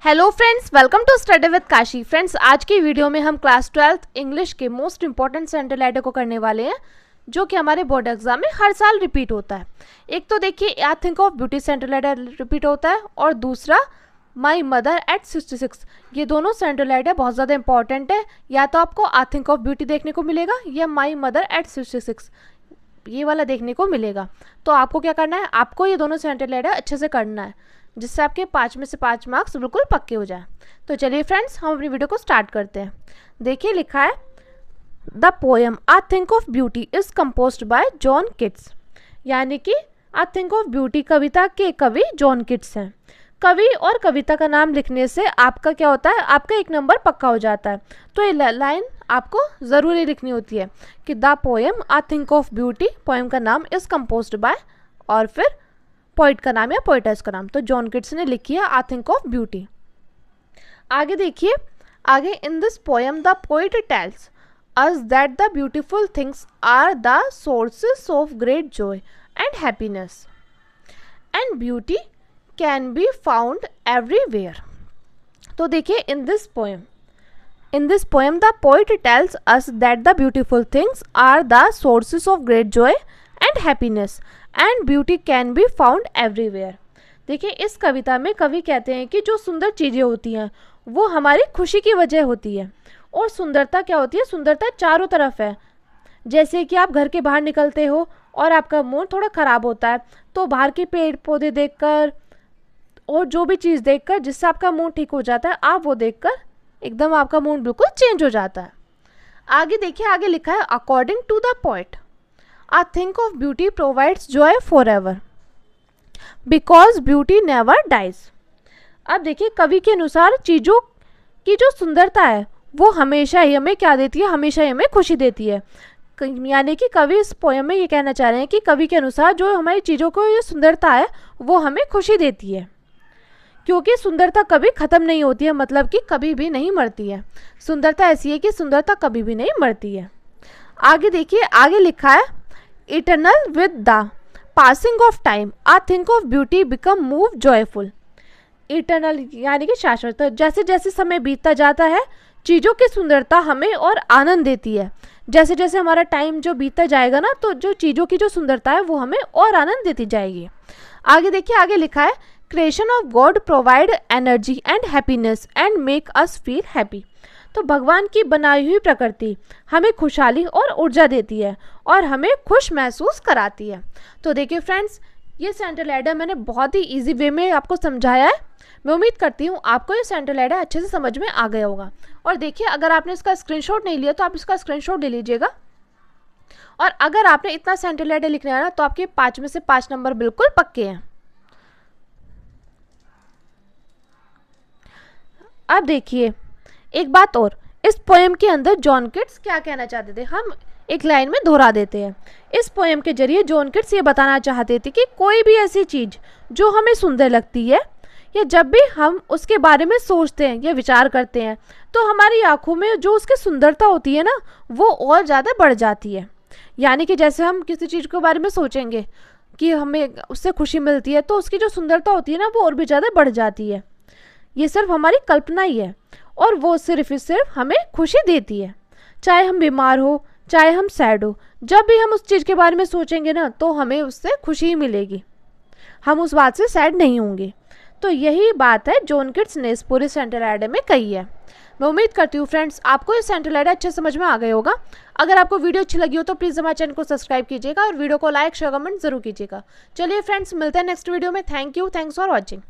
Hello friends, welcome to study with Kashi. Friends, आज की video में हम क्लास 12th इंग्लिश के मोस्ट इंपॉर्टेंट सेंटेंस ऐड को करने वाले हैं, जो कि हमारे बोर्ड एग्जाम में हर साल रिपीट होता है। एक तो देखिए, I think of beauty sentence add repeat होता है, और दूसरा माई मदर एट 66। ये दोनों सेंटेंस ऐड बहुत ज़्यादा इंपॉर्टेंट है। या तो आपको आई थिंक ऑफ ब्यूटी देखने को मिलेगा या माई मदर एट 66, ये वाला देखने को मिलेगा। तो आपको क्या करना है, आपको ये दोनों सेंटेंस ऐड अच्छे से करना है, जिससे आपके 5 में से 5 मार्क्स बिल्कुल पक्के हो जाए। तो चलिए फ्रेंड्स, हम अपनी वीडियो को स्टार्ट करते हैं। देखिए, लिखा है the poem I think of beauty is composed bye John Keats. यानी कि आई थिंक ऑफ ब्यूटी कविता के कवि जॉन किट्स हैं। कवि और कविता का नाम लिखने से आपका क्या होता है, आपका 1 नंबर पक्का हो जाता है। तो ये लाइन आपको ज़रूरी लिखनी होती है कि the poem I think of beauty, poem का नाम इज कंपोज्ड बाय, और फिर पोइट का नाम या पोइटेस का नाम। तो जॉन किट्स ने लिखी है आई थिंक ऑफ ब्यूटी। आगे देखिए, आगे in this poem the poet tells us that the beautiful things are the sources of great joy and happiness and beauty can be found everywhere. तो देखिए, in this poem the poet tells us that the beautiful things are the sources of great joy and happiness and beauty can be found everywhere. देखिए, इस कविता में कवि कहते हैं कि जो सुंदर चीज़ें होती हैं वो हमारी खुशी की वजह होती है। और सुंदरता क्या होती है, सुंदरता चारों तरफ है। जैसे कि आप घर के बाहर निकलते हो और आपका मूड थोड़ा ख़राब होता है, तो बाहर के पेड़ पौधे देखकर और जो भी चीज़ देखकर जिससे आपका मूड ठीक हो जाता है, आप वो देखकर एकदम आपका मूड बिल्कुल चेंज हो जाता है। आगे देखिए, आगे लिखा है according to the poet I think of beauty provides joy forever because beauty never dies। अब देखिए, कवि के अनुसार चीज़ों की जो सुंदरता है वो हमेशा ही हमें क्या देती है, हमेशा ही हमें खुशी देती है। यानी कि कवि इस पोएम में ये कहना चाह रहे हैं कि कवि के अनुसार जो हमारी चीज़ों को ये सुंदरता है वो हमें खुशी देती है, क्योंकि सुंदरता कभी ख़त्म नहीं होती है, मतलब कि कभी भी नहीं मरती है। सुंदरता ऐसी है कि सुंदरता कभी भी नहीं मरती है। आगे देखिए, आगे लिखा है eternal with the passing of time I think of beauty become move joyful. Eternal यानी कि शाश्वत। जैसे जैसे समय बीतता जाता है, चीज़ों की सुंदरता हमें और आनंद देती है। जैसे जैसे हमारा टाइम जो बीतता जाएगा ना, तो जो चीज़ों की जो सुंदरता है वो हमें और आनंद देती जाएगी। आगे देखिए, आगे लिखा है creation of God provide energy and happiness and make us feel happy. तो भगवान की बनाई हुई प्रकृति हमें खुशहाली और ऊर्जा देती है और हमें खुश महसूस कराती है। तो देखिए फ्रेंड्स, ये सेंटेंस ऐड मैंने बहुत ही इजी वे में आपको समझाया है। मैं उम्मीद करती हूँ आपको ये सेंटेंस ऐड अच्छे से समझ में आ गया होगा। और देखिए, अगर आपने इसका स्क्रीनशॉट नहीं लिया तो आप इसका स्क्रीनशॉट ले लीजिएगा। और अगर आपने इतना सेंटेंस ऐड लिखना है ना, तो आपके 5 में से 5 नंबर बिल्कुल पक्के हैं। अब देखिए, एक बात और, इस पोएम के अंदर जॉन किट्स क्या कहना चाहते थे, हम एक लाइन में दोहरा देते हैं। इस पोएम के जरिए जॉन किट्स ये बताना चाहते थे कि कोई भी ऐसी चीज़ जो हमें सुंदर लगती है, या जब भी हम उसके बारे में सोचते हैं या विचार करते हैं, तो हमारी आंखों में जो उसकी सुंदरता होती है ना, वो और ज़्यादा बढ़ जाती है। यानी कि जैसे हम किसी चीज़ के बारे में सोचेंगे कि हमें उससे खुशी मिलती है, तो उसकी जो सुंदरता होती है ना, वो और भी ज़्यादा बढ़ जाती है। ये सिर्फ हमारी कल्पना ही है, और वो सिर्फ हमें खुशी देती है। चाहे हम बीमार हो, चाहे हम सैड हो, जब भी हम उस चीज़ के बारे में सोचेंगे ना, तो हमें उससे खुशी ही मिलेगी, हम उस बात से सैड नहीं होंगे। तो यही बात है जॉन किट्स ने इस पूरे सेंटेंस ऐड में कही है। मैं उम्मीद करती हूँ फ्रेंड्स, आपको ये सेंटेंस ऐड अच्छे समझ में आ गया होगा। अगर आपको वीडियो अच्छी लगी हो तो प्लीज़ हमारे चैनल को सब्सक्राइब कीजिएगा और वीडियो को लाइक शेयर कमेंट जरूर कीजिएगा। चलिए फ्रेंड्स, मिलते हैं नेक्स्ट वीडियो में। Thank you, thanks for watching.